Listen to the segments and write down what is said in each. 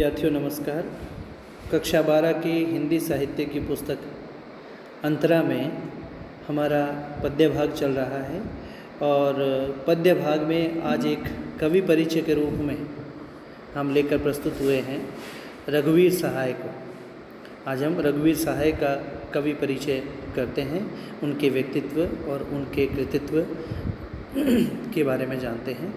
विद्यार्थियों नमस्कार। कक्षा 12 की हिंदी साहित्य की पुस्तक अंतरा में हमारा पद्य भाग चल रहा है और पद्य भाग में आज एक कवि परिचय के रूप में हम लेकर प्रस्तुत हुए हैं रघुवीर सहाय को। आज हम रघुवीर सहाय का कवि परिचय करते हैं, उनके व्यक्तित्व और उनके कृतित्व के बारे में जानते हैं।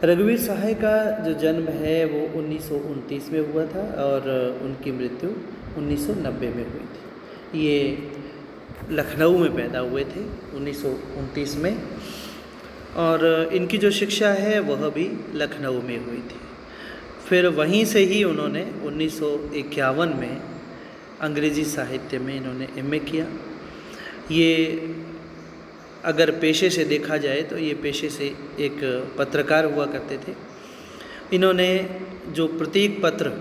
रघुवीर सहाय का जो जन्म है वो 1929 में हुआ था और उनकी मृत्यु 1990 में हुई थी। ये लखनऊ में पैदा हुए थे 1929 में और इनकी जो शिक्षा है वह भी लखनऊ में हुई थी। फिर वहीं से ही उन्होंने 1951 में अंग्रेज़ी साहित्य में इन्होंने एमए किया। ये अगर पेशे से देखा जाए तो ये पेशे से एक पत्रकार हुआ करते थे। इन्होंने जो प्रतीक पत्र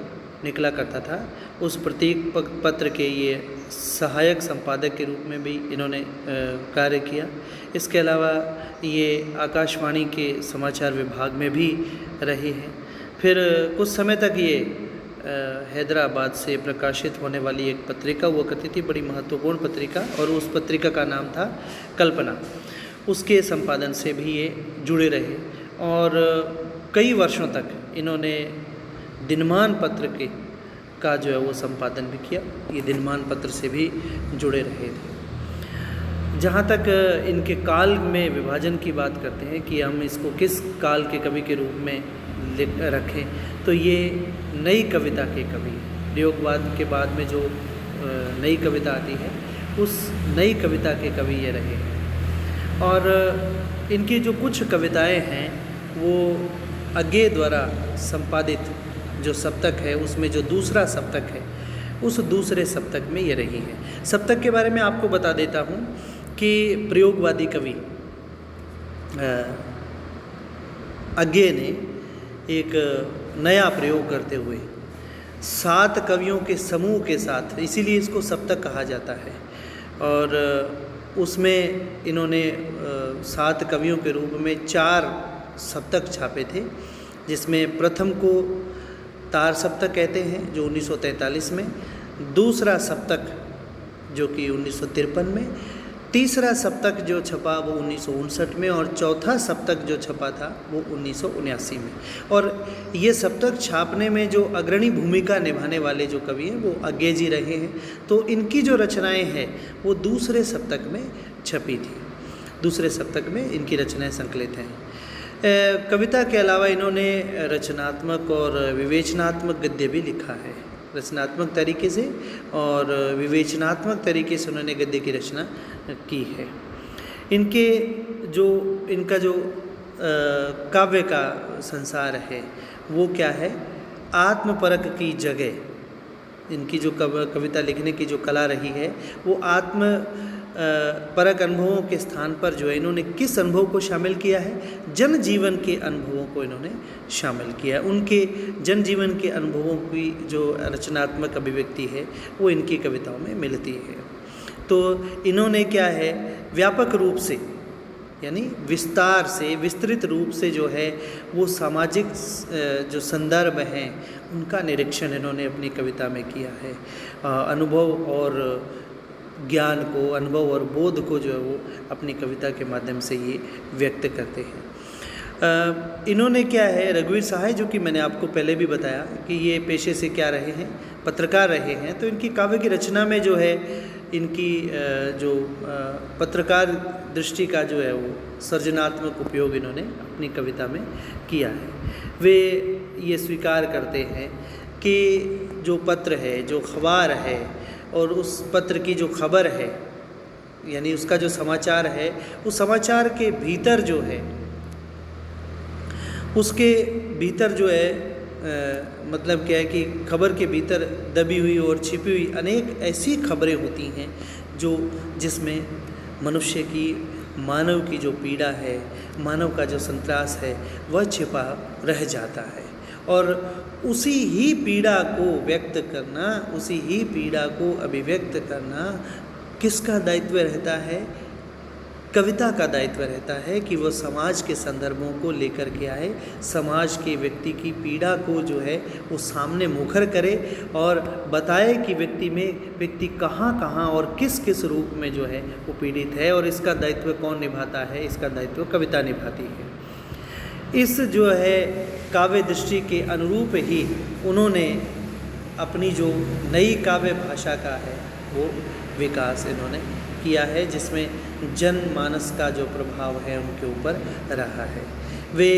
निकला करता था उस प्रतीक पत्र के ये सहायक संपादक के रूप में भी इन्होंने कार्य किया। इसके अलावा ये आकाशवाणी के समाचार विभाग में भी रहे हैं। फिर कुछ समय तक ये हैदराबाद से प्रकाशित होने वाली एक पत्रिका हुआ करती थी, बड़ी महत्वपूर्ण पत्रिका, और उस पत्रिका का नाम था कल्पना। उसके संपादन से भी ये जुड़े रहे और कई वर्षों तक इन्होंने दिनमान पत्र का जो है वो संपादन भी किया। ये दिनमान पत्र से भी जुड़े रहे थे। जहाँ तक इनके काल में विभाजन की बात करते हैं कि हम इसको किस काल के कवि के रूप में रखें, तो ये नई कविता के कवि, प्रयोगवाद के बाद में जो नई कविता आती है उस नई कविता के कवि ये रहे हैं। और इनकी जो कुछ कविताएं हैं वो अज्ञे द्वारा संपादित जो सप्तक है उसमें जो दूसरा सप्तक है उस दूसरे सप्तक में ये रही है। सप्तक के बारे में आपको बता देता हूँ कि प्रयोगवादी कवि अज्ञे ने एक नया प्रयोग करते हुए 7 कवियों के समूह के साथ, इसीलिए इसको सप्तक कहा जाता है, और उसमें इन्होंने 7 कवियों के रूप में 4 सप्तक छापे थे, जिसमें प्रथम को तार सप्तक कहते हैं जो 1943 में, दूसरा सप्तक जो कि 1953 में, तीसरा सप्तक जो छपा वो 1959 में और चौथा सप्तक जो छपा था वो 1979 में। और ये सप्तक छापने में जो अग्रणी भूमिका निभाने वाले जो कवि हैं वो अज्ञे जी रहे हैं। तो इनकी जो रचनाएं हैं वो दूसरे सप्तक में छपी थी, दूसरे सप्तक में इनकी रचनाएं संकलित हैं। कविता के अलावा इन्होंने रचनात्मक और विवेचनात्मक गद्य भी लिखा है। रचनात्मक तरीके से और विवेचनात्मक तरीके से उन्होंने गद्य की रचना की है। इनका जो काव्य का संसार है वो क्या है, आत्मपरक की जगह। इनकी जो कविता लिखने की जो कला रही है वो आत्म परक अनुभवों के स्थान पर जो है इन्होंने किस अनुभव को शामिल किया है, जन जीवन के अनुभवों को इन्होंने शामिल किया। उनके जन जीवन के अनुभवों की जो रचनात्मक अभिव्यक्ति है वो इनकी कविताओं में मिलती है। तो इन्होंने क्या है व्यापक रूप से यानी विस्तार से, विस्तृत रूप से जो है वो सामाजिक जो संदर्भ हैं उनका निरीक्षण इन्होंने अपनी कविता में किया है। अनुभव और ज्ञान को, अनुभव और बोध को जो है वो अपनी कविता के माध्यम से ये व्यक्त करते हैं। इन्होंने क्या है, रघुवीर सहाय जो कि मैंने आपको पहले भी बताया कि ये पेशे से क्या रहे हैं, पत्रकार रहे हैं, तो इनकी काव्य की रचना में जो है इनकी जो पत्रकार दृष्टि का जो है वो सृजनात्मक उपयोग इन्होंने अपनी कविता में किया है। वे ये स्वीकार करते हैं कि जो पत्र है, जो अखबार है और उस पत्र की जो खबर है यानी उसका जो समाचार है, उस समाचार के भीतर जो है, उसके भीतर जो है मतलब क्या है कि खबर के भीतर दबी हुई और छिपी हुई अनेक ऐसी खबरें होती हैं जिसमें मनुष्य की, मानव की जो पीड़ा है, मानव का जो संत्रास है वह छिपा रह जाता है। और उसी ही पीड़ा को व्यक्त करना, उसी ही पीड़ा को अभिव्यक्त करना किसका दायित्व रहता है, कविता का दायित्व रहता है कि वो समाज के संदर्भों को लेकर के आए, समाज के व्यक्ति की पीड़ा को जो है वो सामने मुखर करे और बताए कि व्यक्ति कहाँ कहाँ और किस किस रूप में जो है वो पीड़ित है, और इसका दायित्व कौन निभाता है? इसका दायित्व कविता निभाती है। इस जो है काव्य दृष्टि के अनुरूप ही उन्होंने अपनी जो नई काव्य भाषा का है वो विकास इन्होंने किया है, जिसमें जनमानस का जो प्रभाव है उनके ऊपर रहा है। वे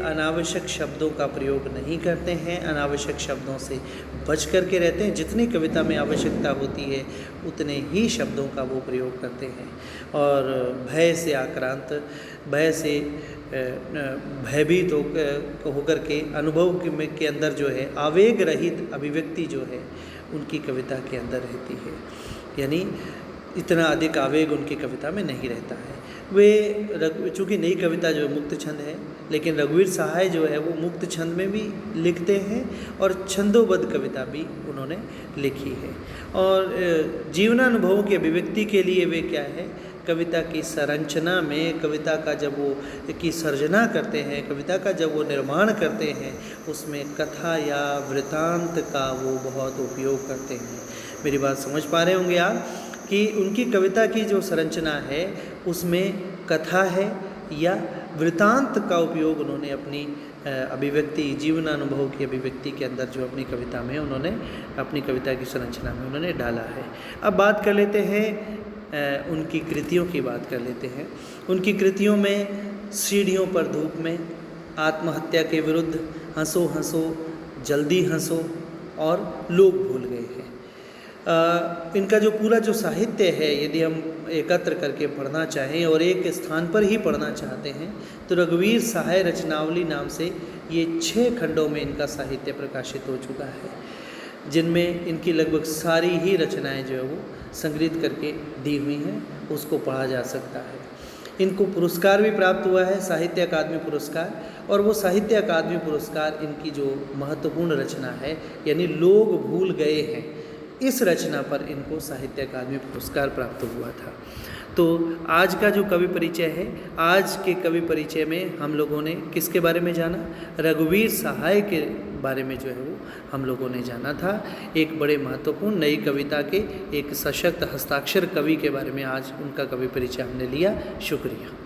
अनावश्यक शब्दों का प्रयोग नहीं करते हैं, अनावश्यक शब्दों से बच कर के रहते हैं। जितनी कविता में आवश्यकता होती है उतने ही शब्दों का वो प्रयोग करते हैं, और भय से आक्रांत, भय से भयभीत होकर के अनुभव के अंदर जो है आवेग रहित अभिव्यक्ति जो है उनकी कविता के अंदर रहती है, यानी इतना अधिक आवेग उनकी कविता में नहीं रहता है। वे चूँकि नई कविता जो है मुक्त छंद है, लेकिन रघुवीर सहाय जो है वो मुक्त छंद में भी लिखते हैं और छंदोबद्ध कविता भी उन्होंने लिखी है। और जीवनानुभवों की अभिव्यक्ति के लिए वे क्या है, कविता की संरचना में, कविता का जब वो की सर्जना करते हैं, कविता का जब वो निर्माण करते हैं, उसमें कथा या वृतांत का वो बहुत उपयोग करते हैं। मेरी बात समझ पा रहे होंगे आप कि उनकी कविता की जो संरचना है उसमें कथा है या वृतांत का उपयोग उन्होंने अपनी अभिव्यक्ति, जीवनानुभव की अभिव्यक्ति के अंदर जो अपनी कविता में उन्होंने अपनी कविता की संरचना में उन्होंने डाला है। अब बात कर लेते हैं उनकी कृतियों की बात कर लेते हैं। उनकी कृतियों में सीढ़ियों पर धूप में, आत्महत्या के विरुद्ध, हंसो हंसो जल्दी हंसो और लोग भूल गए हैं। इनका जो पूरा जो साहित्य है, यदि हम एकत्र करके पढ़ना चाहें और एक स्थान पर ही पढ़ना चाहते हैं तो रघुवीर सहाय रचनावली नाम से ये 6 खंडों में इनका साहित्य प्रकाशित हो चुका है, जिनमें इनकी लगभग सारी ही रचनाएं जो है वो संग्रहित करके दी हुई हैं, उसको पढ़ा जा सकता है। इनको पुरस्कार भी प्राप्त हुआ है, साहित्य अकादमी पुरस्कार, और वो साहित्य अकादमी पुरस्कार इनकी जो महत्वपूर्ण रचना है यानी लोग भूल गए हैं, इस रचना पर इनको साहित्य अकादमी पुरस्कार प्राप्त हुआ था। तो आज का जो कवि परिचय है, आज के कवि परिचय में हम लोगों ने किसके बारे में जाना? रघुवीर सहाय के बारे में जो है वो हम लोगों ने जाना था। एक बड़े महत्वपूर्ण नई कविता के एक सशक्त हस्ताक्षर कवि के बारे में आज उनका कवि परिचय हमने लिया। शुक्रिया।